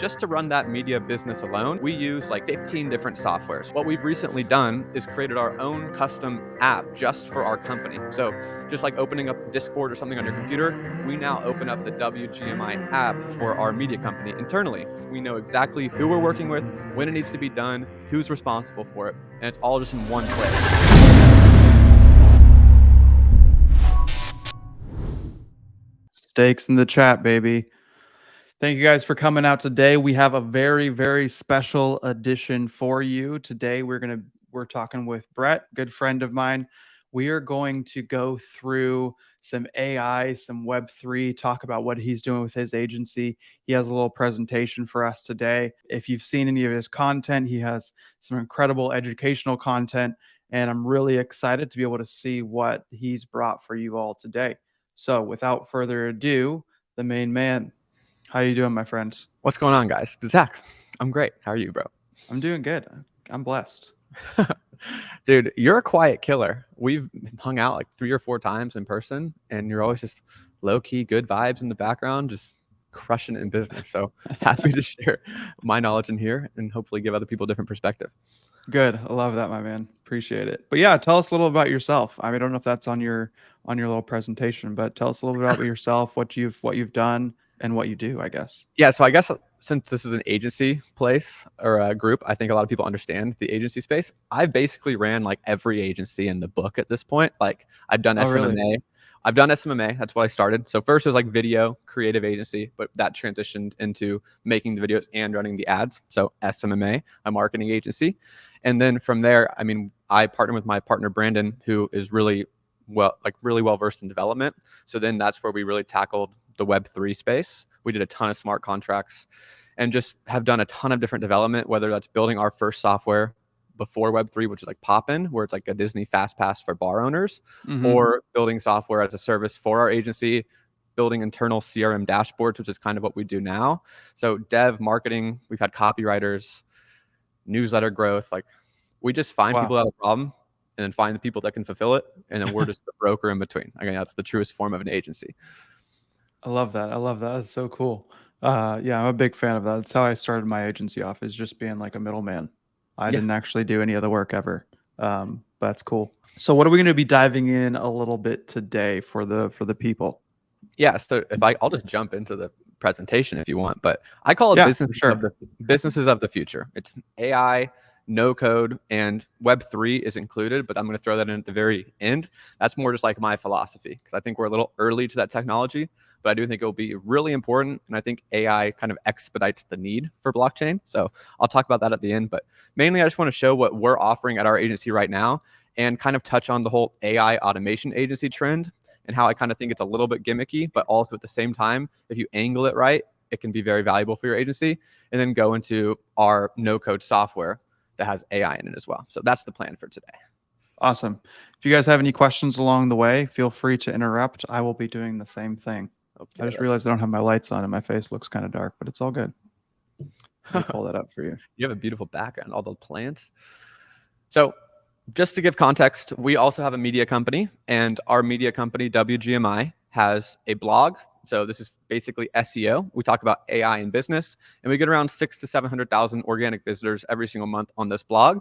just to run that media business alone, we use like 15 different softwares. What we've recently done is created our own custom app just for our company. So just like opening up Discord or something on your computer, we now open up the WGMI app for our media company internally. We know exactly who we're working with, when it needs to be done, who's responsible for it, and it's all just in one place. Stakes in the chat, baby. Thank you guys for coming out today. We have a very, very special edition for you. Today we're talking with Brett, good friend of mine. We are going to go through some AI, some Web3, talk about what he's doing with his agency. He has a little presentation for us today. If you've seen any of his content, he has some incredible educational content, and I'm really excited to be able to see what he's brought for you all today. So without further ado, the main man. How you doing, my friends? What's going on, guys? Zach, I'm great. How are you, bro? I'm doing good. I'm blessed. Dude, you're a quiet killer. We've hung out like 3 or 4 times in person, and you're always just low-key, good vibes in the background, just crushing it in business. So happy to share my knowledge in here and hopefully give other people a different perspective. Good. I love that, my man. Appreciate it. But yeah, tell us a little about yourself. I don't know if that's on your little presentation, but tell us a little bit about yourself, what you've done and what you do, I guess. Yeah, so I guess since this is an agency place or a group, I think a lot of people understand the agency space. I basically ran like every agency in the book at this point. Like I've done SMMA. Really? I've done SMMA. That's what I started. So first it was like video creative agency, but that transitioned into making the videos and running the ads. So SMMA, a marketing agency. And then from there, I mean, I partnered with my partner, Brandon, who is really well versed in development. So then that's where we really tackled the Web3 space. We did a ton of smart contracts and just have done a ton of different development, whether that's building our first software before Web3, which is like Poppin, where it's like a Disney Fast Pass for bar owners, or building software as a service for our agency, building internal CRM dashboards, which is kind of what we do now. So dev, marketing, we've had copywriters, newsletter growth. Like we just find people that have a problem and then find the people that can fulfill it. And then we're just the broker in between. I mean, that's the truest form of an agency. I love that. That's so cool. Yeah, I'm a big fan of that. That's how I started my agency off, is just being like a middleman. I didn't actually do any of the work ever. But that's cool. So what are we going to be diving in a little bit today for the people? Yeah, so I'll just jump into the presentation if you want, but I call it businesses of the future. It's AI, no code, and Web3 is included, but I'm going to throw that in at the very end. That's more just like my philosophy, because I think we're a little early to that technology, but I do think it will be really important. And I think AI kind of expedites the need for blockchain. So I'll talk about that at the end, but mainly I just want to show what we're offering at our agency right now and kind of touch on the whole AI automation agency trend and how I kind of think it's a little bit gimmicky, but also at the same time, if you angle it right, it can be very valuable for your agency, and then go into our no-code software that has AI in it as well. So that's the plan for today. Awesome. If you guys have any questions along the way, feel free to interrupt. I will be doing the same thing. Okay, I just realized I don't have my lights on and my face looks kind of dark, but it's all good. Let me pull that up for you. You have a beautiful background, all the plants. So just to give context, we also have a media company, and our media company, WGMI, has a blog. So this is basically SEO. We talk about AI in business, and we get around 600,000 to 700,000 organic visitors every single month on this blog.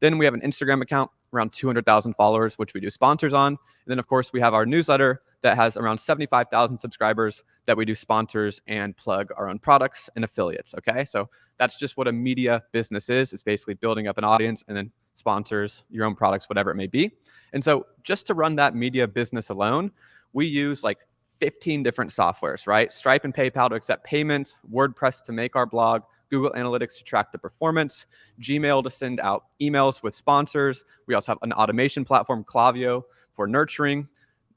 Then we have an Instagram account, around 200,000 followers, which we do sponsors on. And then, of course, we have our newsletter that has around 75,000 subscribers that we do sponsors and plug our own products and affiliates, okay? So that's just what a media business is. It's basically building up an audience and then sponsors, your own products, whatever it may be. And so just to run that media business alone, we use like 15 different softwares, right? Stripe and PayPal to accept payments, WordPress to make our blog, Google Analytics to track the performance, Gmail to send out emails with sponsors. We also have an automation platform, Klaviyo, for nurturing,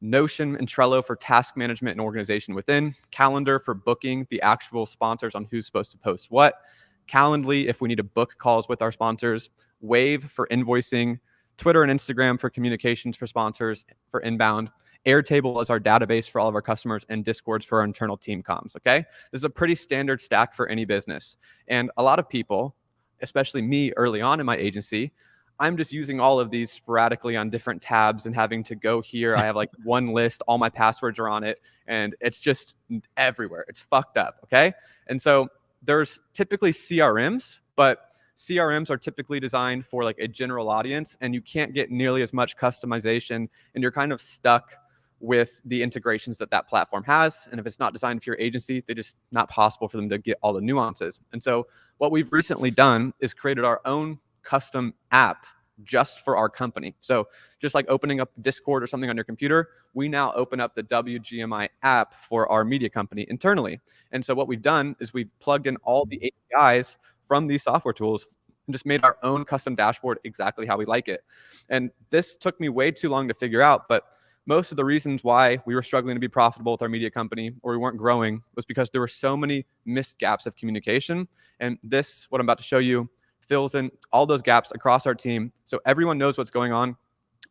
Notion and Trello for task management and organization within, Calendar for booking the actual sponsors on who's supposed to post what, Calendly if we need to book calls with our sponsors, Wave for invoicing, Twitter and Instagram for communications for sponsors for inbound, Airtable is our database for all of our customers, and Discords for our internal team comms, okay? This is a pretty standard stack for any business. And a lot of people, especially me early on in my agency, I'm just using all of these sporadically on different tabs and having to go here. I have like one list, all my passwords are on it, and it's just everywhere. It's fucked up, okay? And so there's typically CRMs, but CRMs are typically designed for like a general audience, and you can't get nearly as much customization, and you're kind of stuck with the integrations that that platform has. And if it's not designed for your agency, they're just not possible for them to get all the nuances. And so what we've recently done is created our own custom app just for our company. So just like opening up Discord or something on your computer, we now open up the WGMI app for our media company internally. And so what we've done is we've plugged in all the APIs from these software tools and just made our own custom dashboard exactly how we like it. And this took me way too long to figure out, but most of the reasons why we were struggling to be profitable with our media company or we weren't growing was because there were so many missed gaps of communication. And this, what I'm about to show you, fills in all those gaps across our team so everyone knows what's going on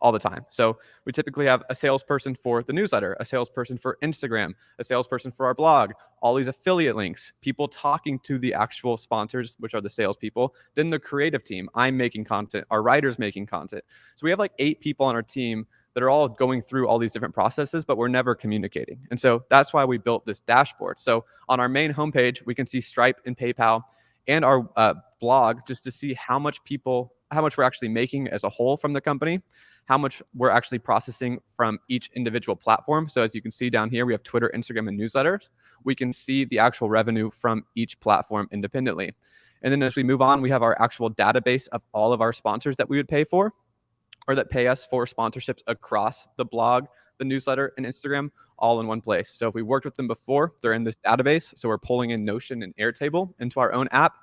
all the time. So we typically have a salesperson for the newsletter, a salesperson for Instagram, a salesperson for our blog, all these affiliate links, people talking to the actual sponsors, which are the salespeople, then the creative team. I'm making content, our writer's making content. So we have like 8 people on our team that are all going through all these different processes, but we're never communicating. And so that's why we built this dashboard. So on our main homepage, we can see Stripe and PayPal and our blog just to see how much we're actually making as a whole from the company, how much we're actually processing from each individual platform. So as you can see down here, we have Twitter, Instagram, and newsletters. We can see the actual revenue from each platform independently. And then as we move on, we have our actual database of all of our sponsors that we would pay for, or that pay us for sponsorships across the blog, the newsletter, and Instagram, all in one place. So if we worked with them before, they're in this database. So we're pulling in Notion and Airtable into our own app.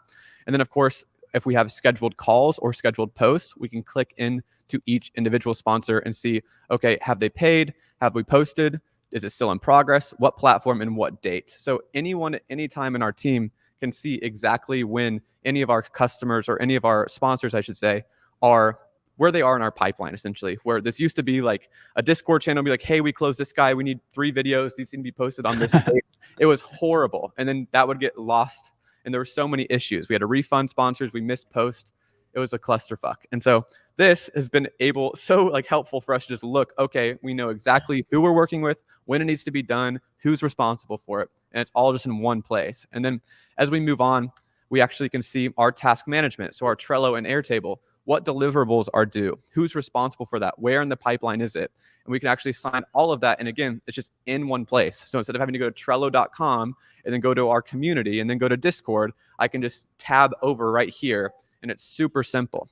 And then, of course, if we have scheduled calls or scheduled posts, we can click into each individual sponsor and see, okay, have they paid? Have we posted? Is it still in progress? What platform and what date? So anyone at any time in our team can see exactly when any of our customers or any of our sponsors, I should say, are where they are in our pipeline, essentially. Where this used to be like a Discord channel, be like, hey, we closed this guy. We need 3 videos. These need to be posted on this date. It was horrible. And then that would get lost. And there were so many issues. We had to refund sponsors. We missed posts. It was a clusterfuck. And so this has been so like helpful for us to just look, okay, we know exactly who we're working with, when it needs to be done, who's responsible for it. And it's all just in one place. And then as we move on, we actually can see our task management. So our Trello and Airtable, what deliverables are due, who's responsible for that, where in the pipeline is it? And we can actually sign all of that. And again, it's just in one place. So instead of having to go to Trello.com and then go to our community and then go to Discord, I can just tab over right here, and it's super simple.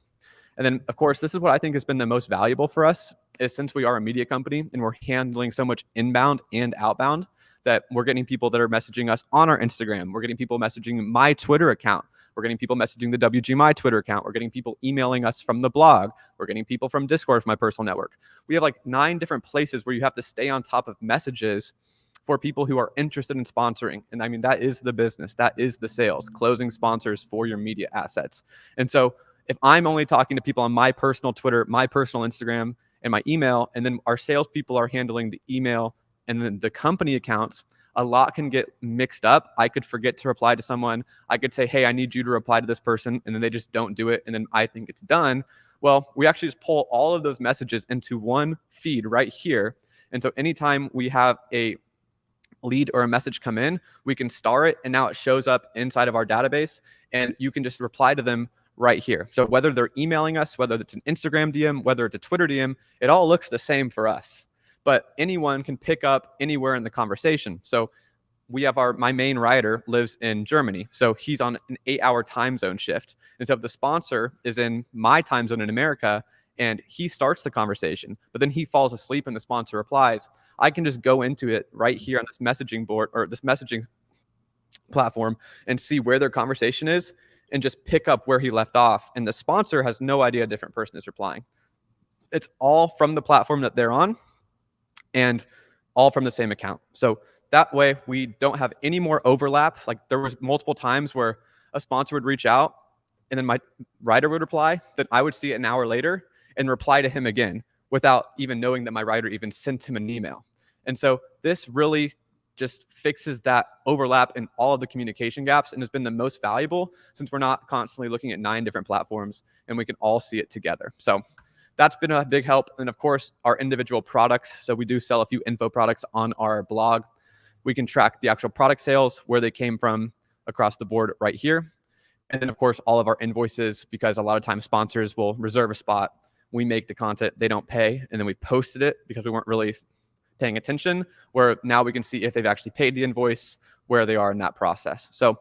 And then, of course, this is what I think has been the most valuable for us, is since we are a media company and we're handling so much inbound and outbound, that we're getting people that are messaging us on our Instagram. We're getting people messaging my Twitter account. We're getting people messaging the WGMI Twitter account. We're getting people emailing us from the blog. We're getting people from Discord, from my personal network. We have like 9 different places where you have to stay on top of messages for people who are interested in sponsoring. And I mean, that is the business. That is the sales, closing sponsors for your media assets. And so if I'm only talking to people on my personal Twitter, my personal Instagram, and my email, and then our salespeople are handling the email and then the company accounts, a lot can get mixed up. I could forget to reply to someone. I could say, hey, I need you to reply to this person, and then they just don't do it, and then I think it's done. Well, we actually just pull all of those messages into one feed right here. And so anytime we have a lead or a message come in, we can star it, and now it shows up inside of our database, and you can just reply to them right here. So whether they're emailing us, whether it's an Instagram DM, whether it's a Twitter DM, it all looks the same for us. But anyone can pick up anywhere in the conversation. So we have my main writer lives in Germany. So he's on an 8-hour time zone shift. And so if the sponsor is in my time zone in America and he starts the conversation, but then he falls asleep and the sponsor replies, I can just go into it right here on this messaging board or this messaging platform and see where their conversation is and just pick up where he left off. And the sponsor has no idea a different person is replying. It's all from the platform that they're on, and all from the same account. So that way we don't have any more overlap. Like there was multiple times where a sponsor would reach out and then my writer would reply, then I would see it an hour later and reply to him again without even knowing that my writer even sent him an email. And so this really just fixes that overlap in all of the communication gaps and has been the most valuable since we're not constantly looking at 9 different platforms and we can all see it together. So that's been a big help. And of course, our individual products. So we do sell a few info products on our blog. We can track the actual product sales, where they came from across the board right here. And then, of course, all of our invoices, because a lot of times sponsors will reserve a spot. We make the content, they don't pay, and then we posted it because we weren't really paying attention, where now we can see if they've actually paid the invoice, where they are in that process. So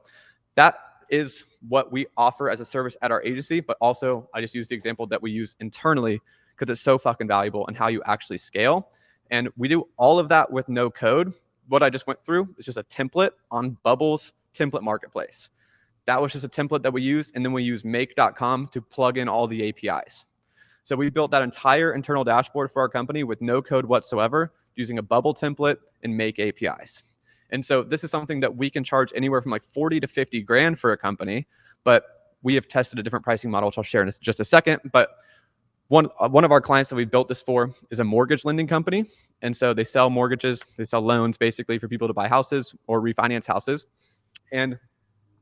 that is what we offer as a service at our agency, but also I just used the example that we use internally because it's so fucking valuable and how you actually scale. And we do all of that with no code. What I just went through is just a template on Bubble's template marketplace. That was just a template that we used, and then we use make.com to plug in all the APIs. So we built that entire internal dashboard for our company with no code whatsoever, using a Bubble template and Make APIs. And so this is something that we can charge anywhere from like 40 to 50 grand for a company, but we have tested a different pricing model, which I'll share in just a second. But one of our clients that we built this for is a mortgage lending company. And so they sell mortgages, they sell loans basically for people to buy houses or refinance houses. And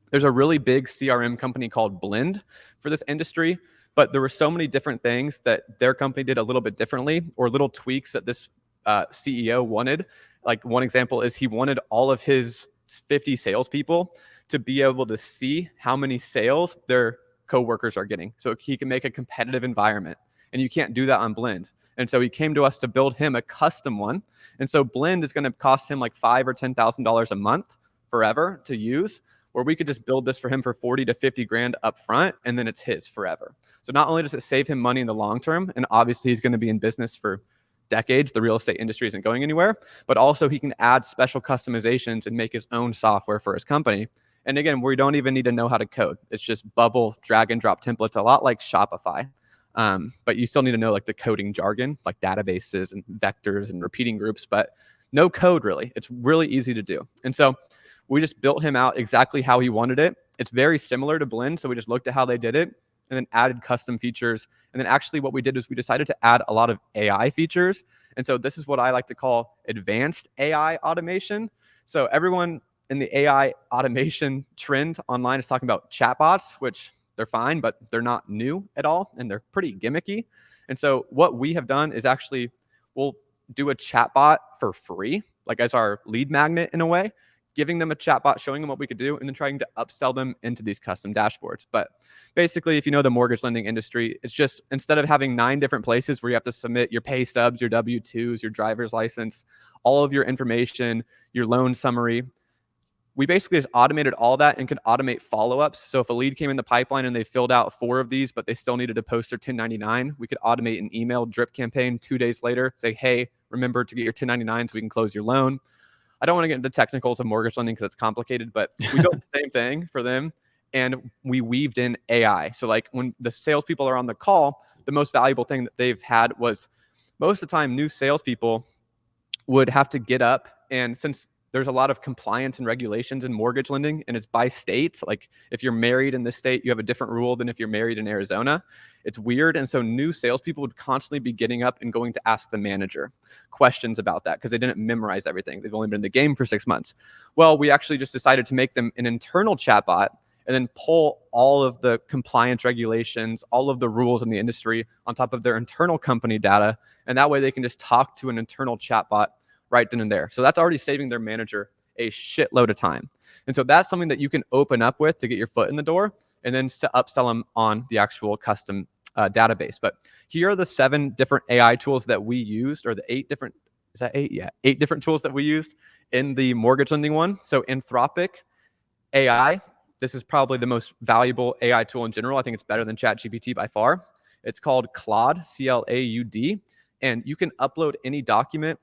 there's a really big CRM company called Blend for this industry, but there were so many different things that their company did a little bit differently, or little tweaks that this CEO wanted. Like one example is he wanted all of his 50 salespeople to be able to see how many sales their coworkers are getting, so he can make a competitive environment. And you can't do that on Blend. And so he came to us to build him a custom one. And so Blend is going to cost him like $5,000 or $10,000 a month forever to use, where we could just build this for him for 40 to 50 grand up front, and then it's his forever. So not only does it save him money in the long term, and obviously he's going to be in business for decades, the real estate industry isn't going anywhere, but also he can add special customizations and make his own software for his company. And again, we don't even need to know how to code. It's just Bubble, drag and drop templates, a lot like Shopify. But you still need to know like the coding jargon, like databases and vectors and repeating groups, but no code really. It's really easy to do. And so we just built him out exactly how he wanted it. It's very similar to Blend. So we just looked at how they did it and then added custom features. And then actually what we did is we decided to add a lot of AI features. And so this is what I like to call advanced AI automation. So everyone in the AI automation trend online is talking about chatbots, which they're fine, but they're not new at all. And they're pretty gimmicky. And so what we have done is actually we'll do a chatbot for free, like as our lead magnet in a way, giving them a chatbot, showing them what we could do, and then trying to upsell them into these custom dashboards. But basically, if you know the mortgage lending industry, it's just instead of having 9 different places where you have to submit your pay stubs, your W-2s, your driver's license, all of your information, your loan summary, we basically just automated all that and could automate follow-ups. So if a lead came in the pipeline and they filled out 4 of these, but they still needed to post their 1099, we could automate an email drip campaign 2 days later, say, hey, remember to get your 1099 so we can close your loan. I don't want to get into the technicals of mortgage lending because it's complicated, but we built the same thing for them, and we weaved in AI. So like when the salespeople are on the call, the most valuable thing that they've had was most of the time new salespeople would have to get up, and since there's a lot of compliance and regulations in mortgage lending, and it's by state. Like if you're married in this state, you have a different rule than if you're married in Arizona. It's weird. And so new salespeople would constantly be getting up and going to ask the manager questions about that because they didn't memorize everything. They've only been in the game for 6 months. Well, we actually just decided to make them an internal chatbot and then pull all of the compliance regulations, all of the rules in the industry on top of their internal company data. And that way they can just talk to an internal chatbot right then and there. So that's already saving their manager a shitload of time. And so that's something that you can open up with to get your foot in the door and then to upsell them on the actual custom database. But here are the 7 different AI tools that we used, or the 8 different, is that 8? Yeah, 8 different tools that we used in the mortgage lending one. So Anthropic AI, this is probably the most valuable AI tool in general. I think it's better than ChatGPT by far. It's called Claude, C-L-A-U-D. And you can upload any document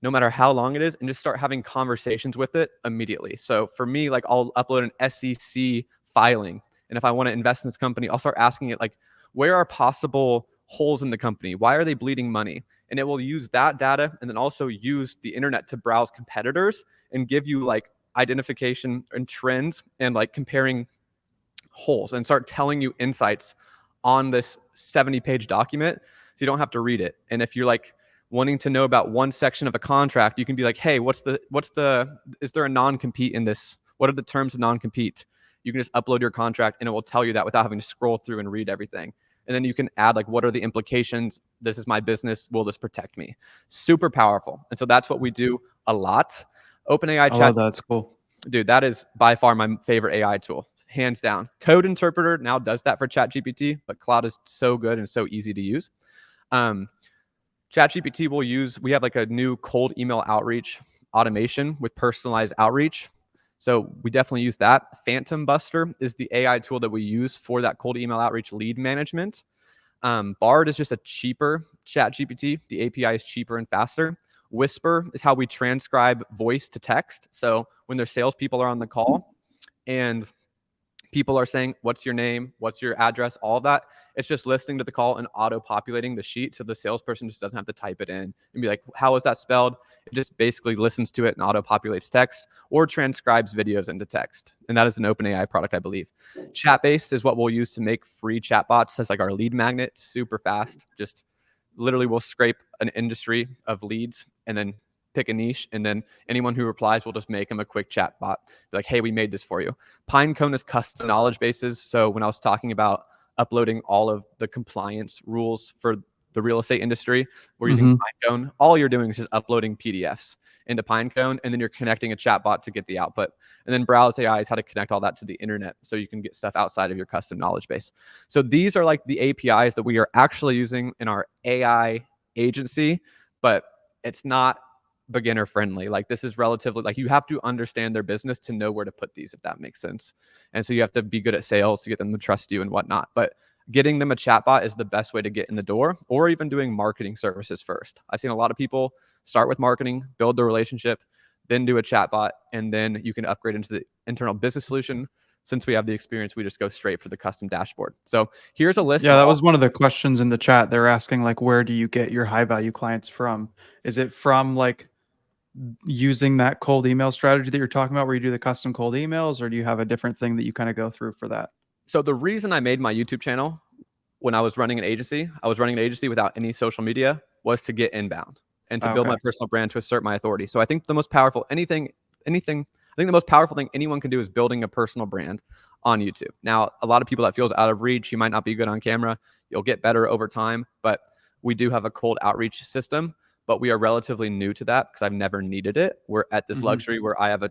no matter how long it is, and just start having conversations with it immediately. So for me, like I'll upload an SEC filing. And if I want to invest in this company, I'll start asking it like, where are possible holes in the company? Why are they bleeding money? And it will use that data and then also use the internet to browse competitors and give you like identification and trends and like comparing holes and start telling you insights on this 70-page document. So you don't have to read it. And if you're like wanting to know about one section of a contract, you can be like, hey, is there a non-compete in this? What are the terms of non-compete? You can just upload your contract and it will tell you that without having to scroll through and read everything. And then you can add like, what are the implications? This is my business. Will this protect me? Super powerful. And so that's what we do a lot. OpenAI I love that. It's cool. Dude, that is by far my favorite AI tool, hands down. Code Interpreter now does that for ChatGPT, but Cloud is so good and so easy to use. ChatGPT we have like a new cold email outreach automation with personalized outreach. So we definitely use that. Phantom Buster is the AI tool that we use for that cold email outreach lead management. Bard is just a cheaper ChatGPT. The API is cheaper and faster. Whisper is how we transcribe voice to text. So when their salespeople are on the call and people are saying, what's your name? What's your address? All of that. It's just listening to the call and auto-populating the sheet. So the salesperson just doesn't have to type it in and be like, how is that spelled? It just basically listens to it and auto-populates text or transcribes videos into text. And that is an OpenAI product, I believe. Chat-based is what we'll use to make free chatbots as like our lead magnet, super fast. Just literally we'll scrape an industry of leads and then pick a niche, and then anyone who replies, we'll just make them a quick chat bot. Be like, hey, we made this for you. Pinecone is custom knowledge bases. So when I was talking about uploading all of the compliance rules for the real estate industry, we're using Pinecone. All you're doing is just uploading PDFs into Pinecone, and then you're connecting a chat bot to get the output. And then Browse AI is how to connect all that to the internet so you can get stuff outside of your custom knowledge base. So these are like the APIs that we are actually using in our AI agency, but it's not beginner friendly. Like this is relatively like you have to understand their business to know where to put these, if that makes sense. And so you have to be good at sales to get them to trust you and whatnot. But getting them a chatbot is the best way to get in the door, or even doing marketing services first. I've seen a lot of people start with marketing, build the relationship, then do a chatbot, and then you can upgrade into the internal business solution. Since we have the experience, we just go straight for the custom dashboard. So here's a list. Yeah, that was one of the questions in the chat. They're asking like, where do you get your high value clients from? Is it from like using that cold email strategy that you're talking about where you do the custom cold emails, or do you have a different thing that you kind of go through for that? So the reason I made my YouTube channel when I was running an agency, without any social media, was to get inbound and to build my personal brand, to assert my authority. So I think the most powerful the most powerful thing anyone can do is building a personal brand on YouTube. Now, a lot of people that feels out of reach, you might not be good on camera. You'll get better over time, but we do have a cold outreach system. But we are relatively new to that because I've never needed it. We're at this luxury where I have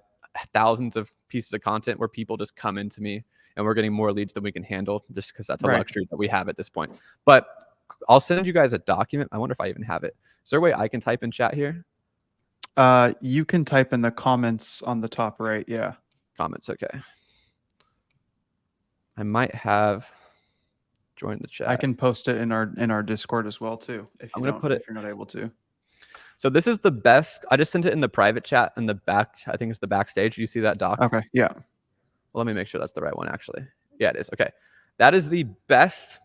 thousands of pieces of content where people just come into me and we're getting more leads than we can handle, just because that's a luxury that we have at this point. But I'll send you guys a document. I wonder if I even have it. Is there a way I can type in chat here? You can type in the comments on the top right. Yeah. Comments. Okay. I might have joined the chat. I can post it in our Discord as well too. If I'm going to put it, if you're not able to. So this is the best. I just sent it in the private chat in the back. I think it's the backstage. You see that doc? Okay. Yeah. Well, let me make sure that's the right one, actually. Yeah, it is. Okay. That is the best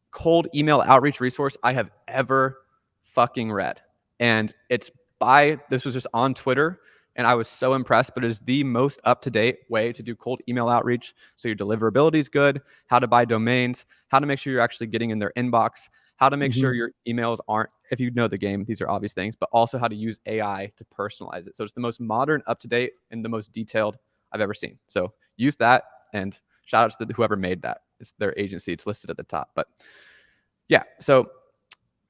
cold email outreach resource I have ever fucking read. And this was just on Twitter, and I was so impressed, but it is the most up-to-date way to do cold email outreach. So your deliverability is good, how to buy domains, how to make sure you're actually getting in their inbox, how to make sure your emails aren't, if you know the game, these are obvious things, but also how to use AI to personalize it. So it's the most modern, up-to-date, and the most detailed I've ever seen. So use that, and shout out to whoever made that. It's their agency. It's listed at the top. But yeah, so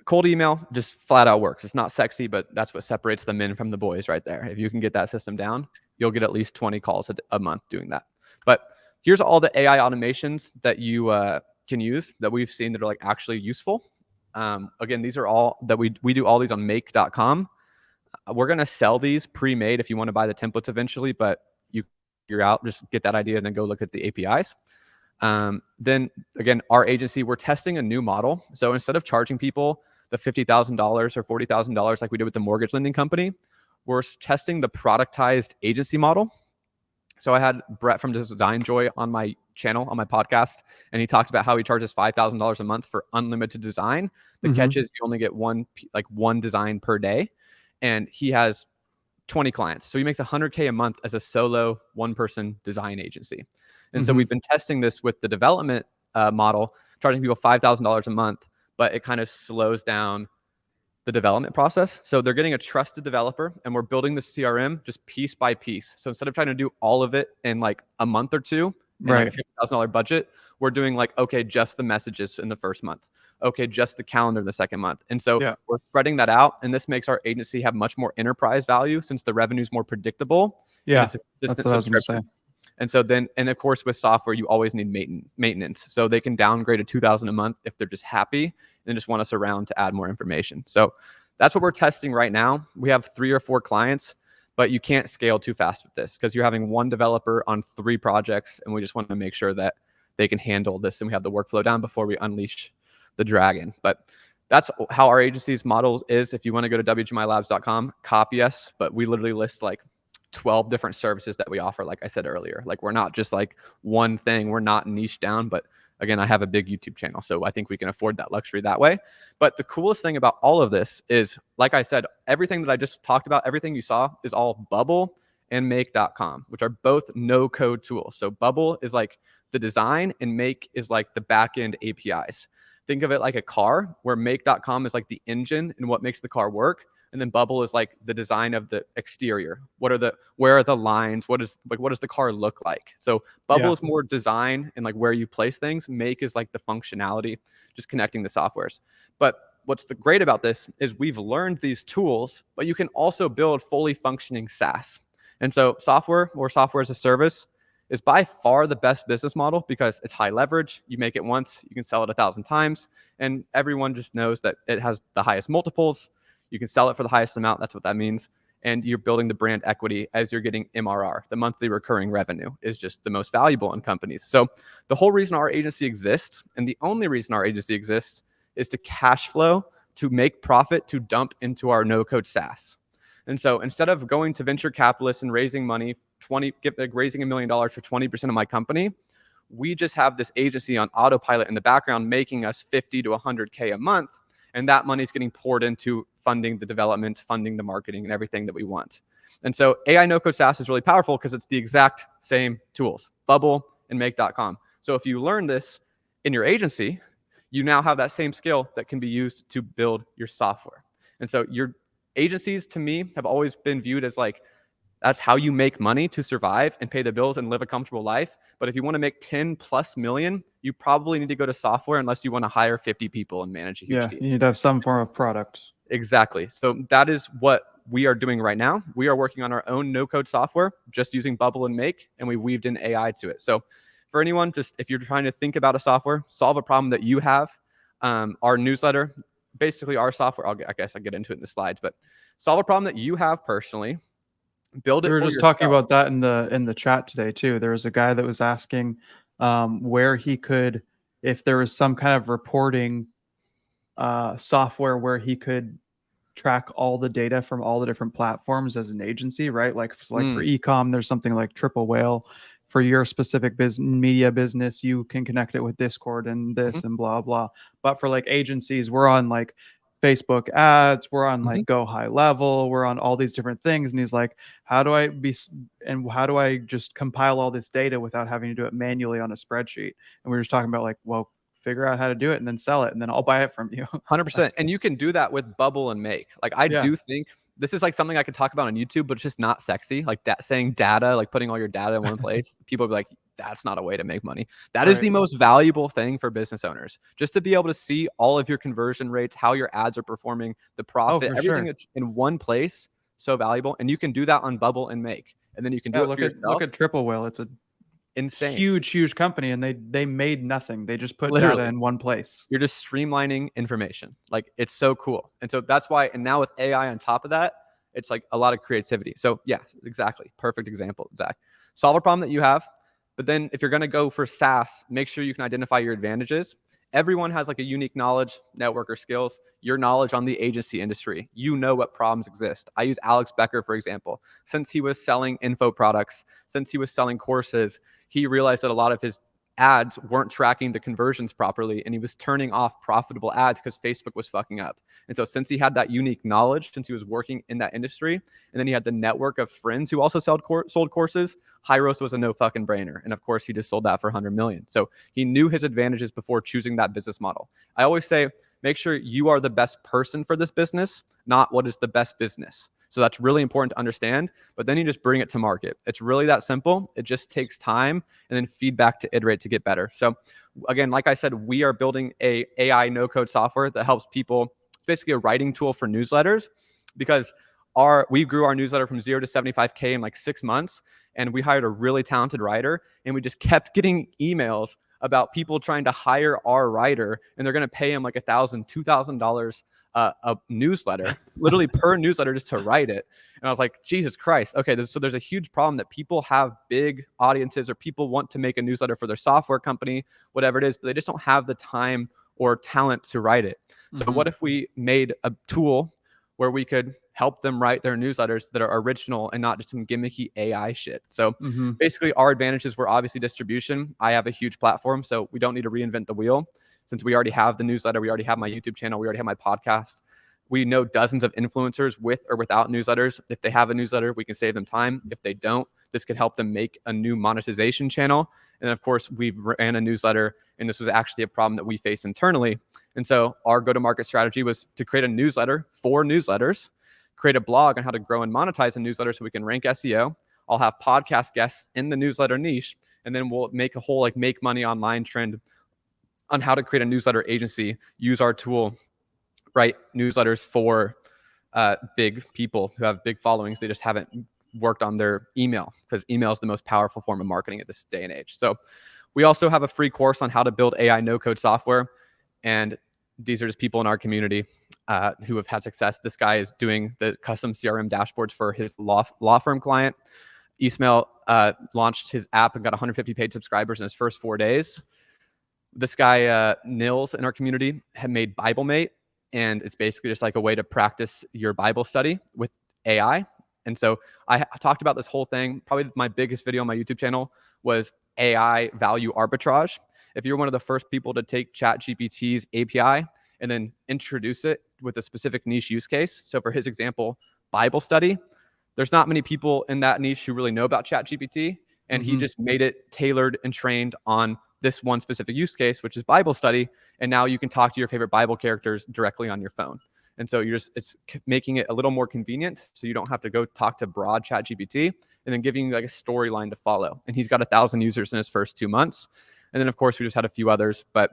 cold email just flat out works. It's not sexy, but that's what separates the men from the boys right there. If you can get that system down, you'll get at least 20 calls a month doing that. But here's all the AI automations that you can use that we've seen that are like actually useful. Again, these are all that we do all these on make.com. We're going to sell these pre-made if you want to buy the templates eventually, but you figure out, just get that idea and then go look at the APIs. Then again, our agency, we're testing a new model. So instead of charging people the $50,000 or $40,000 like we did with the mortgage lending company, we're testing the productized agency model. So I had Brett from Design Joy on my channel, on my podcast, and he talked about how he charges $5,000 a month for unlimited design. The catch is you only get one design per day, and he has 20 clients. So he makes $100K a month as a solo one-person design agency. And so we've been testing this with the development model, charging people $5,000 a month, but it kind of slows down the development process. So they're getting a trusted developer, and we're building the CRM just piece by piece. So instead of trying to do all of it in like a month or two, like a $50,000 budget, we're doing like, okay, just the messages in the first month. Okay, just the calendar in the second month. And so we're spreading that out, and this makes our agency have much more enterprise value since the revenue is more predictable. Yeah, and it's a that's consistent what I was going to say. subscription. And so then, and of course, with software, you always need maintenance. So they can downgrade to 2,000 a month if they're just happy and just want us around to add more information. So that's what we're testing right now. We have 3 or 4 clients, but you can't scale too fast with this because you're having one developer on 3 projects, and we just want to make sure that they can handle this and we have the workflow down before we unleash the dragon. But that's how our agency's model is. If you want to go to wgmilabs.com, copy us, but we literally list like 12 different services that we offer. Like I said earlier, like we're not just like one thing. We're not niche down, but again, I have a big YouTube channel, so I think we can afford that luxury that way. But the coolest thing about all of this is, like I said, everything that I just talked about, everything you saw is all Bubble and Make.com, which are both no code tools. So Bubble is like the design and Make is like the backend APIs. Think of it like a car where Make.com is like the engine and what makes the car work. And then Bubble is like the design of the exterior. Where are the lines? What does the car look like? So Bubble is more design and like where you place things. Make is like the functionality, just connecting the softwares. But what's great about this is we've learned these tools, but you can also build fully functioning SaaS. And so software or software as a service is by far the best business model because it's high leverage. You make it once, you can sell it 1,000 times, and everyone just knows that it has the highest multiples. You can sell it for the highest amount. That's what that means. And you're building the brand equity as you're getting MRR. The monthly recurring revenue is just the most valuable in companies. So the whole reason our agency exists, and the only reason our agency exists, is to cash flow, to make profit, to dump into our no-code SaaS. And so instead of going to venture capitalists and raising money, raising $1 million for 20% of my company, we just have this agency on autopilot in the background making us 50 to 100K a month. And that money is getting poured into funding the development, funding the marketing, and everything that we want. And so AI no-code SaaS is really powerful because it's the exact same tools, Bubble and Make.com. So if you learn this in your agency, you now have that same skill that can be used to build your software. And so your agencies, to me, have always been viewed as like, that's how you make money to survive and pay the bills and live a comfortable life. But if you want to make 10 plus million, you probably need to go to software unless you want to hire 50 people and manage a huge team. You need to have some form of product. Exactly. So that is what we are doing right now. We are working on our own no-code software, just using Bubble and Make, and we weaved in AI to it. So for anyone, just if you're trying to think about a software, solve a problem that you have, our newsletter, basically our software, I guess I'll get into it in the slides, but solve a problem that you have personally. Build it. We were just talking about that in the chat today too. There was a guy that was asking where he could, if there was some kind of reporting software where he could track all the data from all the different platforms as an agency, right? Like for ecom, there's something like Triple Whale. For your specific media business, you can connect it with Discord and this and blah blah. But for like agencies, we're on like Facebook ads, we're on like Go High Level, we're on all these different things. And he's like, how do I just compile all this data without having to do it manually on a spreadsheet? And we were just talking about like, well, figure out how to do it and then sell it, and then I'll buy it from you. 100%. And you can do that with Bubble and Make. Like I do think this is like something I could talk about on YouTube, but it's just not sexy. Like that saying data, like putting all your data in one place. People be like, that's not a way to make money. That is the most valuable thing for business owners. Just to be able to see all of your conversion rates, how your ads are performing, the profit, everything in one place. So valuable. And you can do that on Bubble and Make. And then you can do it for yourself. Look at Triple Whale. It's a insane, huge company, and they made nothing. They just put data in one place. You're just streamlining information. Like it's so cool. And so that's why, and now with AI on top of that, it's like a lot of creativity. So yeah, exactly. Perfect example, Zach. Solve a problem that you have, but then if you're going to go for SaaS, make sure you can identify your advantages. Everyone has like a unique knowledge, network, or skills. Your knowledge on the agency industry, you know what problems exist. I use Alex Becker, for example. Since he was selling info products, since he was selling courses, he realized that a lot of his ads weren't tracking the conversions properly, and he was turning off profitable ads because Facebook was fucking up. And so since he had that unique knowledge, since he was working in that industry, and then he had the network of friends who also sold courses, Hyros was a no fucking brainer. And of course, he just sold that for 100 million. So he knew his advantages before choosing that business model. I always say, make sure you are the best person for this business, not what is the best business. So that's really important to understand, but then you just bring it to market. It's really that simple. It just takes time and then feedback to iterate to get better. So again, like I said, we are building a AI no-code software that helps people, basically a writing tool for newsletters, because we grew our newsletter from 0 to 75K in like 6 months, and we hired a really talented writer, and we just kept getting emails about people trying to hire our writer, and they're going to pay him like $1,000, $2,000 a newsletter, literally per newsletter, just to write it. And I was like, Jesus Christ. Okay, so there's a huge problem that people have big audiences, or people want to make a newsletter for their software company, whatever it is, but they just don't have the time or talent to write it. So what if we made a tool where we could help them write their newsletters that are original and not just some gimmicky AI shit? So basically our advantages were obviously distribution. I have a huge platform, so we don't need to reinvent the wheel. Since we already have the newsletter, we already have my YouTube channel, we already have my podcast. We know dozens of influencers with or without newsletters. If they have a newsletter, we can save them time. If they don't, this could help them make a new monetization channel. And then of course, we've ran a newsletter, and this was actually a problem that we face internally. And so our go-to-market strategy was to create a newsletter for newsletters, create a blog on how to grow and monetize a newsletter so we can rank SEO. I'll have podcast guests in the newsletter niche, and then we'll make a whole like make money online trend on how to create a newsletter agency, use our tool, write newsletters for big people who have big followings. They just haven't worked on their email, because email is the most powerful form of marketing at this day and age. So we also have a free course on how to build AI no-code software. And these are just people in our community who have had success. This guy is doing the custom CRM dashboards for his law firm client. Ismail launched his app and got 150 paid subscribers in his first 4 days. This guy, Nils, in our community, had made BibleMate, and it's basically just like a way to practice your Bible study with AI. And so I talked about this whole thing. Probably my biggest video on my YouTube channel was AI value arbitrage. If you're one of the first people to take ChatGPT's API and then introduce it with a specific niche use case. So for his example, Bible study, there's not many people in that niche who really know about ChatGPT. And he just made it tailored and trained on this one specific use case, which is Bible study. And now you can talk to your favorite Bible characters directly on your phone. And so it's making it a little more convenient, so you don't have to go talk to broad ChatGPT, and then giving you like a storyline to follow. And he's got 1,000 users in his first 2 months. And then of course we just had a few others, but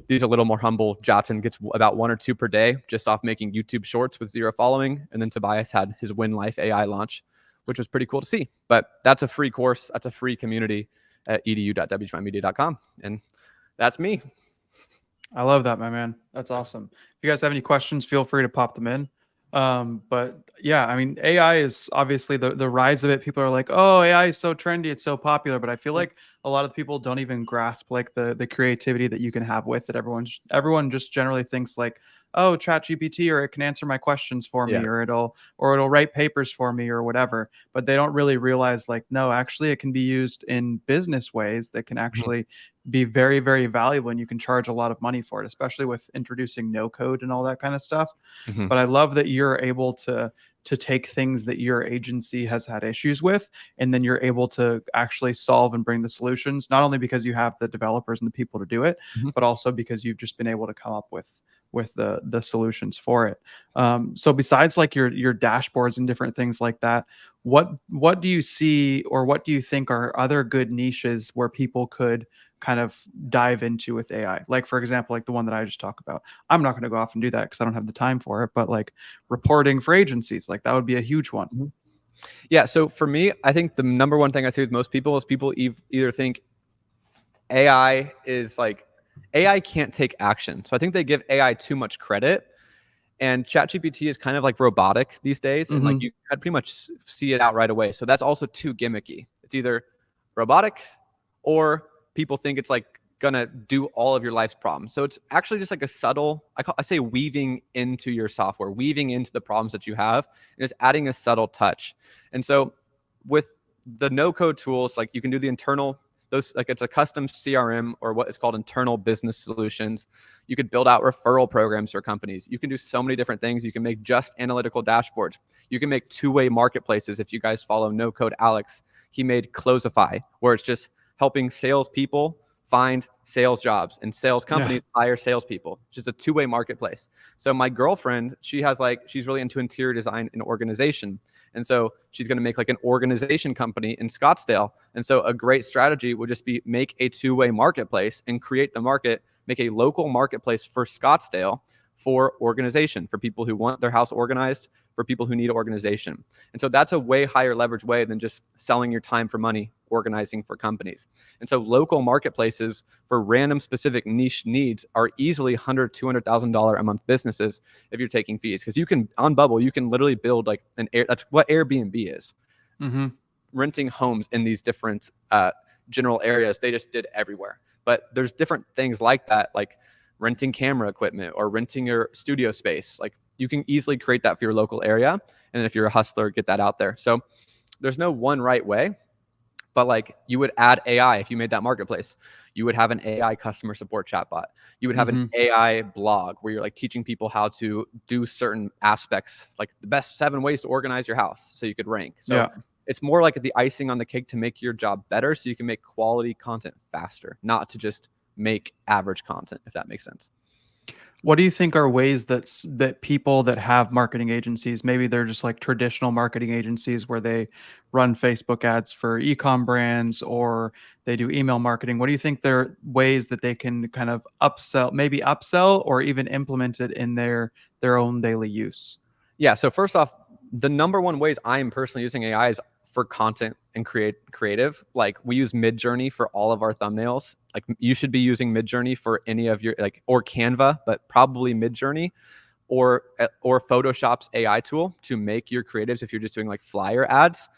these are a little more humble. Jotson gets about 1 or 2 per day just off making YouTube shorts with 0 following. And then Tobias had his Win Life AI launch, which was pretty cool to see. But that's a free course. That's a free community at edu.wgmimedia.com. And that's me. I love that, my man. That's awesome. If you guys have any questions, feel free to pop them in. But yeah, I mean, AI is obviously the rise of it. People are like, oh, AI is so trendy, it's so popular. But I feel like a lot of people don't even grasp like the creativity that you can have with it. Everyone just generally thinks like, oh, ChatGPT, or it can answer my questions for me, or it'll write papers for me or whatever. But they don't really realize like, no, actually it can be used in business ways that can actually be very, very valuable, and you can charge a lot of money for it, especially with introducing no code and all that kind of stuff. But I love that you're able to take things that your agency has had issues with, and then you're able to actually solve and bring the solutions, not only because you have the developers and the people to do it, but also because you've just been able to come up with the solutions for it. So besides like your dashboards and different things like that, what do you see, or what do you think are other good niches where people could kind of dive into with AI? Like, for example, like the one that I just talked about. I'm not going to go off and do that because I don't have the time for it, but like reporting for agencies, like that would be a huge one. Yeah. So for me, I think the number one thing I see with most people is people either think AI is like, AI can't take action. So I think they give AI too much credit. And ChatGPT is kind of like robotic these days. And like you can pretty much see it out right away. So that's also too gimmicky. It's either robotic, or people think it's like gonna do all of your life's problems. So it's actually just like a subtle, I say weaving into your software, weaving into the problems that you have, and just adding a subtle touch. And so with the no code tools, like you can do the internal, those, like it's a custom CRM, or what is called internal business solutions. You could build out referral programs for companies. You can do so many different things. You can make just analytical dashboards. You can make two-way marketplaces. If you guys follow No Code Alex, he made Closify, where it's just helping salespeople find sales jobs and sales companies hire salespeople. It's just a two-way marketplace. So my girlfriend, she's really into interior design and organization. And so she's going to make like an organization company in Scottsdale. And so a great strategy would just be make a two-way marketplace and create the market, make a local marketplace for Scottsdale for organization, for people who want their house organized, for people who need organization. And so that's a way higher leverage way than just selling your time for money, organizing for companies. And so local marketplaces for random specific niche needs are easily $100,000, $200,000 a month businesses if you're taking fees. Because you can, on Bubble, you can literally build like that's what Airbnb is. Mm-hmm. Renting homes in these different general areas. They just did everywhere. But there's different things like that, like renting camera equipment or renting your studio space. Like you can easily create that for your local area. And then if you're a hustler, get that out there. So there's no one right way, but like you would add AI if you made that marketplace. You would have an AI customer support chatbot. You would have an AI blog where you're like teaching people how to do certain aspects, like the best 7 ways to organize your house so you could rank. So it's more like the icing on the cake to make your job better so you can make quality content faster, not to just make average content, if that makes sense. What do you think are ways that people that have marketing agencies, maybe they're just like traditional marketing agencies where they run Facebook ads for e-com brands or they do email marketing. What do you think they're ways that they can kind of upsell or even implement it in their own daily use? Yeah. So first off, the number one ways I am personally using AI is for content and creative. Like we use Midjourney for all of our thumbnails. Like you should be using Midjourney for any of your or Canva, but probably Midjourney or Photoshop's AI tool to make your creatives if you're just doing like flyer ads.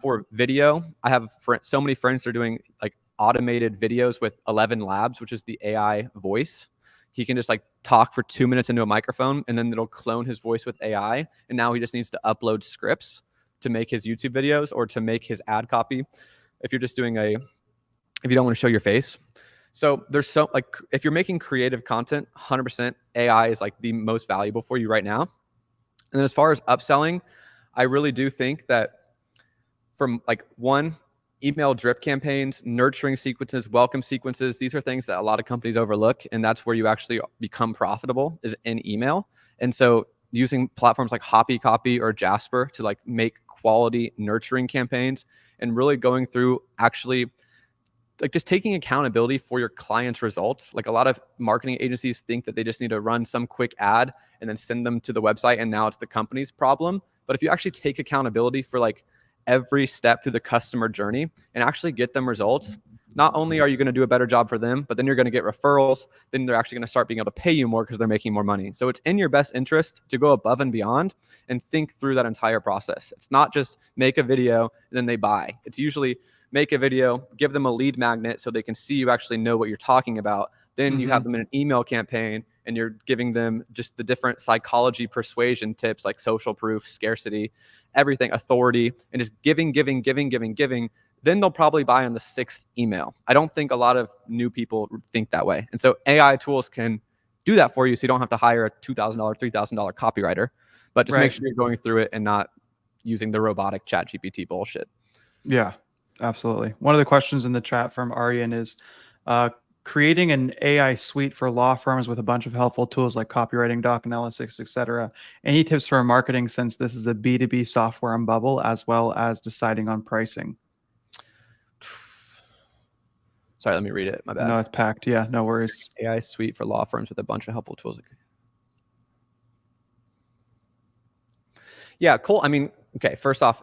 For video, I have so many friends that are doing like automated videos with 11 Labs, which is the AI voice. He can just like talk for 2 minutes into a microphone and then it'll clone his voice with AI. And now he just needs to upload scripts to make his YouTube videos or to make his ad copy. If you're just doing if you don't want to show your face. So there's if you're making creative content, 100% AI is like the most valuable for you right now. And then as far as upselling, I really do think that from like email drip campaigns, nurturing sequences, welcome sequences, these are things that a lot of companies overlook. And that's where you actually become profitable is in email. And so using platforms like Hoppy Copy or Jasper to like make quality nurturing campaigns and really going through actually like just taking accountability for your client's results. Like a lot of marketing agencies think that they just need to run some quick ad and then send them to the website and now it's the company's problem. But if you actually take accountability for like every step through the customer journey and actually get them results, not only are you going to do a better job for them, but then you're going to get referrals. Then they're actually going to start being able to pay you more because they're making more money. So it's in your best interest to go above and beyond and think through that entire process. It's not just make a video and then they buy. It's usually make a video, give them a lead magnet so they can see you actually know what you're talking about. Then you have them in an email campaign and you're giving them just the different psychology persuasion tips like social proof, scarcity, everything, authority, and just giving. Then they'll probably buy on the 6th email. I don't think a lot of new people think that way. And so AI tools can do that for you so you don't have to hire a $2,000, $3,000 copywriter, but just make sure you're going through it and not using the robotic ChatGPT bullshit. Yeah, absolutely. One of the questions in the chat from Aryan is creating an AI suite for law firms with a bunch of helpful tools like copywriting, doc analysis, etc. Any tips for marketing since this is a B2B software on Bubble, as well as deciding on pricing? Sorry, let me read it. My bad. No, it's packed. Yeah, no worries. AI suite for law firms with a bunch of helpful tools. Yeah, cool. I mean, okay, first off,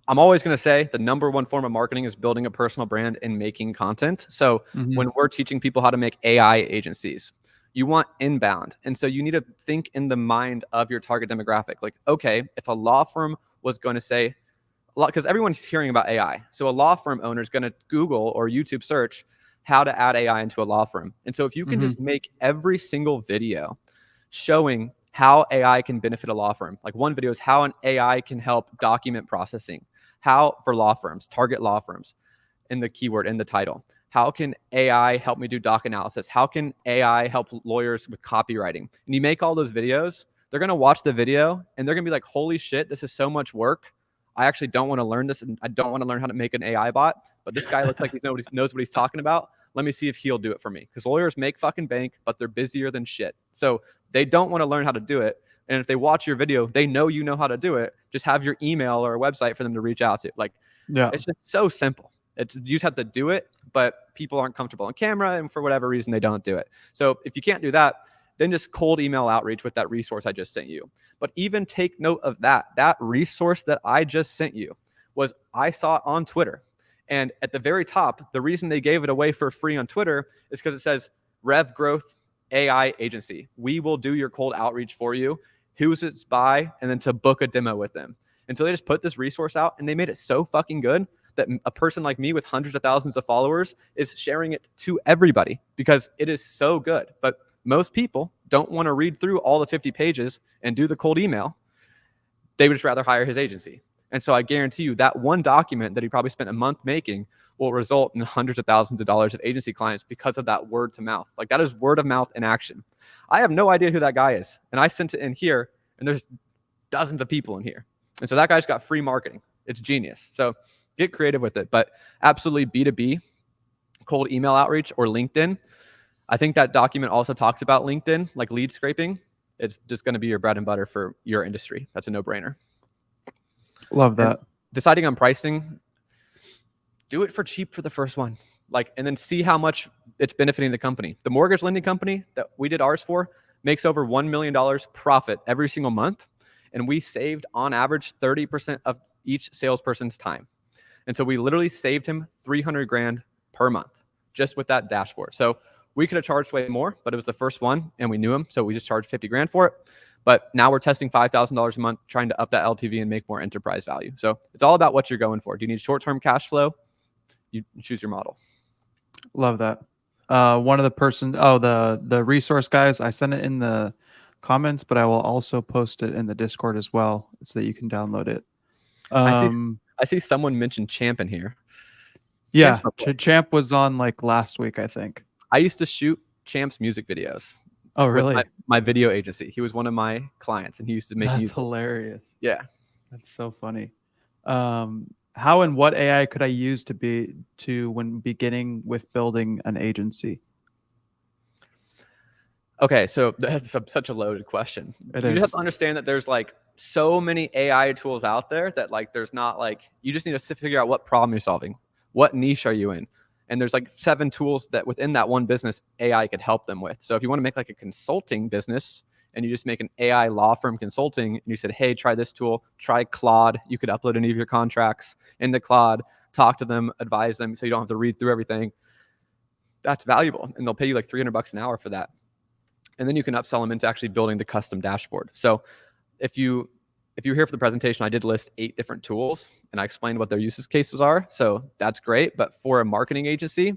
I'm always going to say the number one form of marketing is building a personal brand and making content. So when we're teaching people how to make AI agencies, you want inbound. And so you need to think in the mind of your target demographic. Like, okay, if a law firm was going to say, because everyone's hearing about AI. So a law firm owner is going to Google or YouTube search how to add AI into a law firm. And so if you can just make every single video showing how AI can benefit a law firm, like one video is how an AI can help document processing, how for law firms, target law firms in the keyword, in the title. How can AI help me do doc analysis? How can AI help lawyers with copywriting? And you make all those videos, they're going to watch the video and they're going to be like, holy shit, this is so much work. I actually don't want to learn this. And I don't want to learn how to make an AI bot, but this guy looks like he knows what he's talking about. Let me see if he'll do it for me. Because lawyers make fucking bank, but they're busier than shit. So they don't want to learn how to do it. And if they watch your video, they know you know how to do it. Just have your email or a website for them to reach out to. Like, it's just so simple. You just have to do it, but people aren't comfortable on camera, and for whatever reason, they don't do it. So if you can't do that, then just cold email outreach with that resource I just sent you. But even take note of that resource that I just sent you was I saw it on Twitter. And at the very top, the reason they gave it away for free on Twitter is because it says Rev Growth AI Agency. We will do your cold outreach for you, who's it's by, and then to book a demo with them. And so they just put this resource out and they made it so fucking good that a person like me with hundreds of thousands of followers is sharing it to everybody because it is so good. But most people don't want to read through all the 50 pages and do the cold email. They would just rather hire his agency. And so I guarantee you that one document that he probably spent a month making will result in hundreds of thousands of dollars of agency clients because of that word to mouth. Like that is word of mouth in action. I have no idea who that guy is. And I sent it in here and there's dozens of people in here. And so that guy's got free marketing. It's genius. So get creative with it, but absolutely B2B, cold email outreach or LinkedIn. I think that document also talks about LinkedIn, like lead scraping. It's just going to be your bread and butter for your industry. That's a no-brainer. Love that. And deciding on pricing, do it for cheap for the first one, and then see how much it's benefiting the company. The mortgage lending company that we did ours for makes over $1 million profit every single month. And we saved on average 30% of each salesperson's time. And so we literally saved him $300,000 per month just with that dashboard. So we could have charged way more, but it was the first one and we knew him. So we just charged $50,000 for it. But now we're testing $5,000 a month, trying to up that LTV and make more enterprise value. So it's all about what you're going for. Do you need short-term cash flow? You choose your model. Love that. One of the resource guys, I sent it in the comments, but I will also post it in the Discord as well so that you can download it. I see someone mention Champ in here. Yeah, Champ was on last week, I think. I used to shoot Champ's music videos. Oh, really? My video agency. He was one of my clients, and he used to make music. That's hilarious. Yeah, that's so funny. How and what AI could I use when beginning with building an agency? Okay, so that's such a loaded question. You just have to understand that there's so many AI tools out there that there's not you just need to figure out what problem you're solving, what niche are you in. And there's 7 tools that within that one business AI could help them with. So if you want to make a consulting business and you just make an AI law firm consulting and you said, hey, try this tool, try Claude. You could upload any of your contracts into Claude, talk to them, advise them so you don't have to read through everything. That's valuable. And they'll pay you $300 an hour for that. And then you can upsell them into actually building the custom dashboard. So if you're here for the presentation, I did list 8 different tools and I explained what their use cases are. So that's great. But for a marketing agency,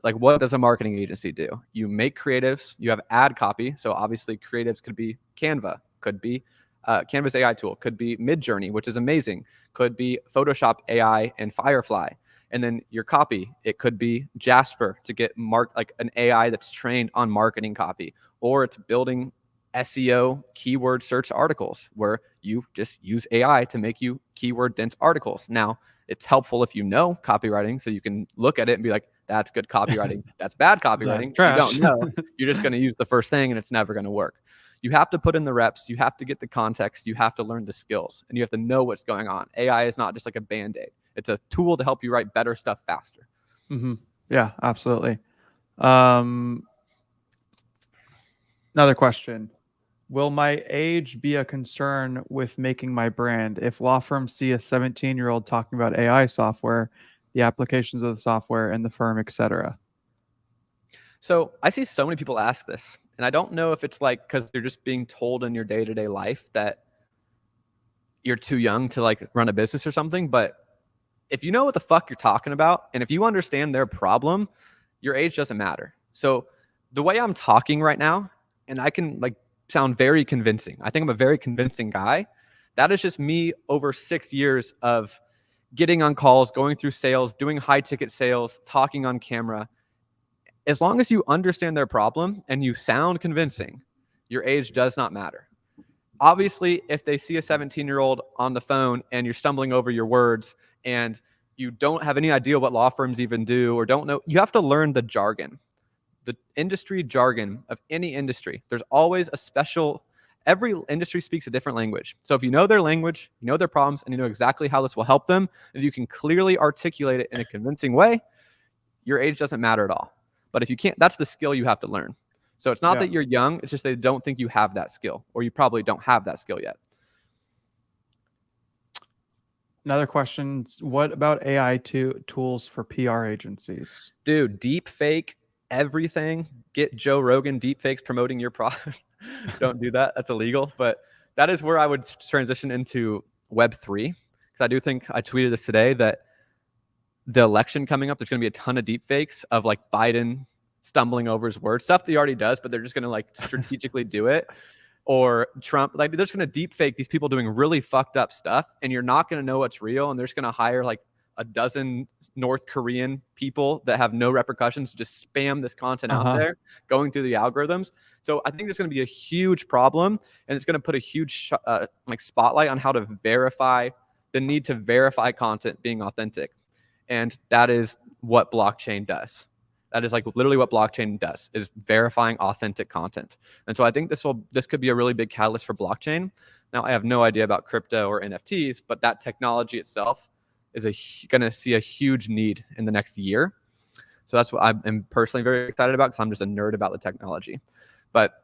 what does a marketing agency do? You make creatives, you have ad copy. So obviously creatives could be Canva, could be Canva's AI tool, could be Midjourney, which is amazing, could be Photoshop AI and Firefly. And then your copy, it could be Jasper to get an AI that's trained on marketing copy, or it's building SEO keyword search articles where you just use AI to make you keyword dense articles. Now, it's helpful if you know copywriting, so you can look at it and be like, that's good copywriting, that's bad copywriting. Trash. You don't know. You're just going to use the first thing and it's never going to work. You have to put in the reps. You have to get the context. You have to learn the skills and you have to know what's going on. AI is not just a Band-Aid. It's a tool to help you write better stuff faster. Mm-hmm. Yeah, absolutely. Another question. Will my age be a concern with making my brand? If law firms see a 17-year-old talking about AI software, the applications of the software and the firm, etc. So I see so many people ask this, and I don't know if it's because they're just being told in your day-to-day life that you're too young to run a business or something. But if you know what the fuck you're talking about, and if you understand their problem, your age doesn't matter. So the way I'm talking right now, and I can sound very convincing. I think I'm a very convincing guy. That is just me over 6 years of getting on calls, going through sales, doing high ticket sales, talking on camera. As long as you understand their problem and you sound convincing, your age does not matter. Obviously, if they see a 17-year-old on the phone and you're stumbling over your words and you don't have any idea what law firms even do or don't know, you have to learn the jargon. The industry jargon of any industry. There's always every industry speaks a different language. So if you know their language, you know their problems, and you know exactly how this will help them, and you can clearly articulate it in a convincing way, your age doesn't matter at all. But if you can't, that's the skill you have to learn. So it's not that you're young, it's just they don't think you have that skill, or you probably don't have that skill yet. Another question, what about AI tools for PR agencies? Dude, deep fake everything. Get Joe Rogan deep fakes promoting your product. Don't do that. That's illegal. But that is where I would transition into Web3. Because I do think I tweeted this today that the election coming up, there's going to be a ton of deep fakes of like Biden stumbling over his words, stuff that he already does, but they're just going to like strategically do it. Or Trump, like they're just going to deep fake these people doing really fucked up stuff, and you're not going to know what's real. And they're just going to hire like a dozen North Korean people that have no repercussions to just spam this content out there, going through the algorithms. So I think there's going to be a huge problem, and it's going to put a huge like spotlight on how to verify, the need to verify content being authentic. And that is what blockchain does. That is like literally what blockchain does, is verifying authentic content. And so I think this could be a really big catalyst for blockchain. Now, I have no idea about crypto or NFTs, but that technology itself is going to see a huge need in the next year. So that's what I'm personally very excited about, because I'm just a nerd about the technology. But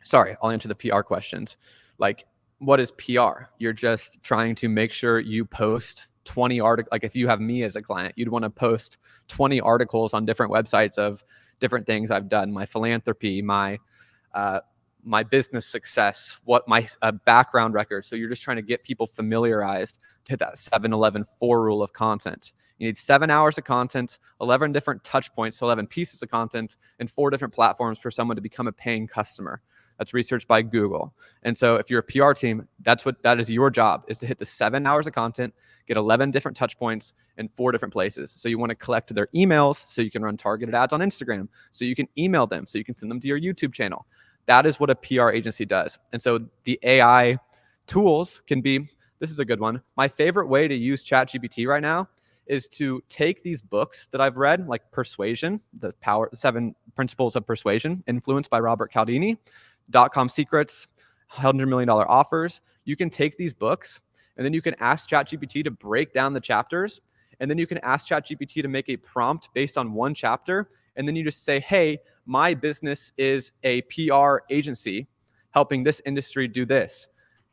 sorry, I'll answer the PR questions. Like, what is PR? You're just trying to make sure you post 20 articles. Like if you have me as a client, you'd want to post 20 articles on different websites of different things I've done, my philanthropy, my business success, what my background record. So you're just trying to get people familiarized to hit that 7-11-4 rule of content. You need 7 hours of content, 11 different touch points, so 11 pieces of content, and 4 different platforms for someone to become a paying customer. That's researched by Google. And so if you're a PR team, that is your job, is to hit the 7 hours of content, get 11 different touch points in 4 different places. So you want to collect their emails so you can run targeted ads on Instagram, so you can email them, so you can send them to your YouTube channel. That is what a PR agency does. And so the AI tools can be, this is a good one. My favorite way to use ChatGPT right now is to take these books that I've read, like Persuasion, the 7 Principles of Persuasion, influenced by Robert Cialdini, .com Secrets, $100 million offers. You can take these books, and then you can ask ChatGPT to break down the chapters, and then you can ask ChatGPT to make a prompt based on one chapter, and then you just say, hey, my business is a PR agency helping this industry do this.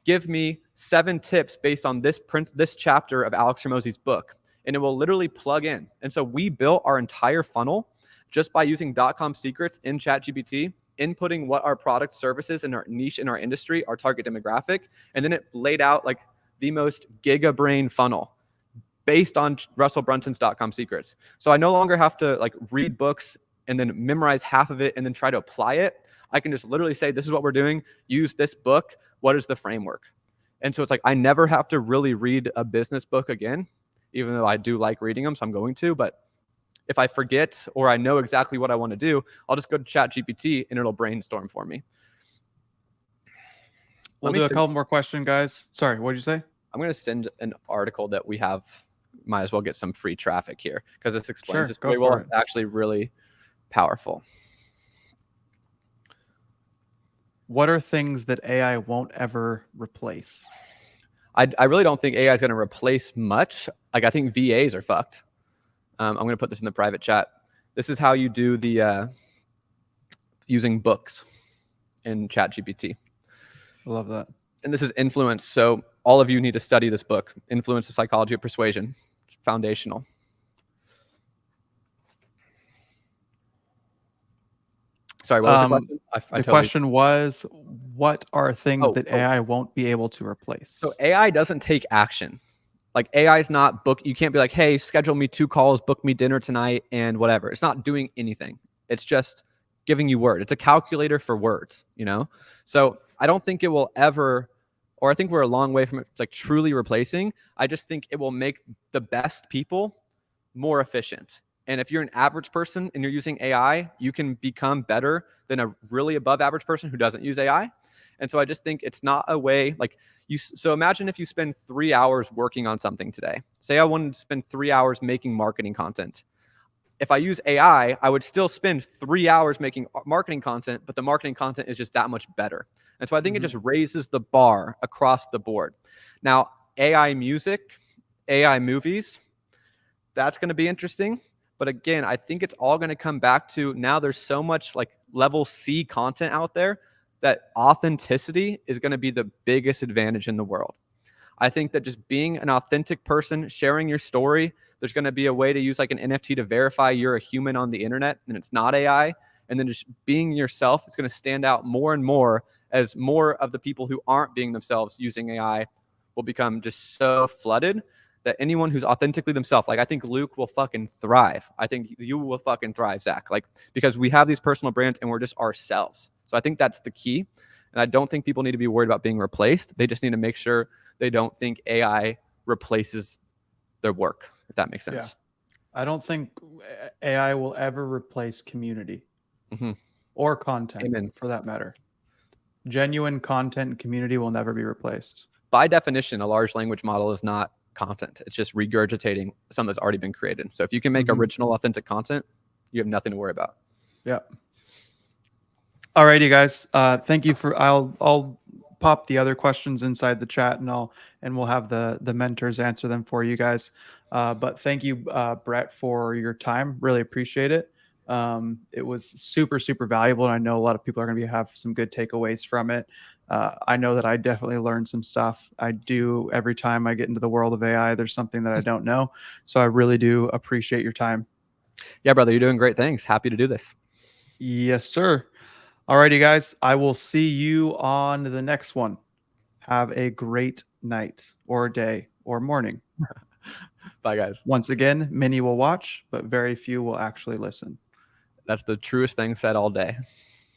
Give me 7 tips based on this chapter of Alex Hormozi's book, and it will literally plug in. And so we built our entire funnel just by using .com Secrets in ChatGPT, inputting what our product, services, and our niche in our industry, our target demographic, and then it laid out like the most giga-brain funnel based on Russell Brunson's .com Secrets. So I no longer have to like read books and then memorize half of it and then try to apply it. I can just literally say, this is what we're doing. Use this book. What is the framework? And so it's like, I never have to really read a business book again, even though I do like reading them, so I'm going to. But if I forget or I know exactly what I want to do, I'll just go to ChatGPT and it'll brainstorm for me. We'll do a couple more questions, guys. Sorry, what did you say? I'm going to send an article that we have. Might as well get some free traffic here, because this explains this very well. It's actually really powerful. What are things that AI won't ever replace? I really don't think AI is going to replace much. Like, I think VAs are fucked. I'm going to put this in the private chat. This is how you do the using books in ChatGPT. I love that. And this is influence. So all of you need to study this book, Influence: The Psychology of Persuasion. It's foundational. Sorry, what was the question? The question was, what are things that AI won't be able to replace? So AI doesn't take action. Like, AI is not book. You can't be like, hey, schedule me 2 calls, book me dinner tonight, and whatever. It's not doing anything. It's just giving you word. It's a calculator for words, you know? So I don't think it will ever, or I think we're a long way from it, like truly replacing. I just think it will make the best people more efficient. And if you're an average person and you're using AI, you can become better than a really above average person who doesn't use AI. And so I just think it's not a way like you. So imagine if you spend 3 hours working on something today. Say I wanted to spend 3 hours making marketing content. If I use AI, I would still spend 3 hours making marketing content, but the marketing content is just that much better. And so I think it just raises the bar across the board. Now, AI music, AI movies, that's going to be interesting. But again, I think it's all going to come back to now there's so much like level C content out there that authenticity is going to be the biggest advantage in the world. I think that just being an authentic person, sharing your story, there's going to be a way to use like an NFT to verify you're a human on the internet and it's not AI. And then just being yourself is going to stand out more and more as more of the people who aren't being themselves using AI will become just so flooded that anyone who's authentically themselves, like I think Luke will fucking thrive. I think you will fucking thrive, Zach, like because we have these personal brands and we're just ourselves. So I think that's the key. And I don't think people need to be worried about being replaced. They just need to make sure they don't think AI replaces their work, if that makes sense. Yeah. I don't think AI will ever replace community or content. Amen. For that matter. Genuine content and community will never be replaced. By definition, a large language model is not content. It's just regurgitating something that's already been created. So if you can make original, authentic content, you have nothing to worry about. Yeah. All righty, guys. Thank you for. I'll pop the other questions inside the chat, and we'll have the mentors answer them for you guys. But thank you, Brett, for your time. Really appreciate it. It was super, super valuable, and I know a lot of people are going to have some good takeaways from it. I know that I definitely learned some stuff. I do every time I get into the world of AI. There's something that I don't know, so I really do appreciate your time. Yeah, brother, you're doing great things. Happy to do this. Yes, sir. Alrighty, guys. I will see you on the next one. Have a great night or day or morning. Bye, guys. Once again, many will watch, but very few will actually listen. That's the truest thing said all day.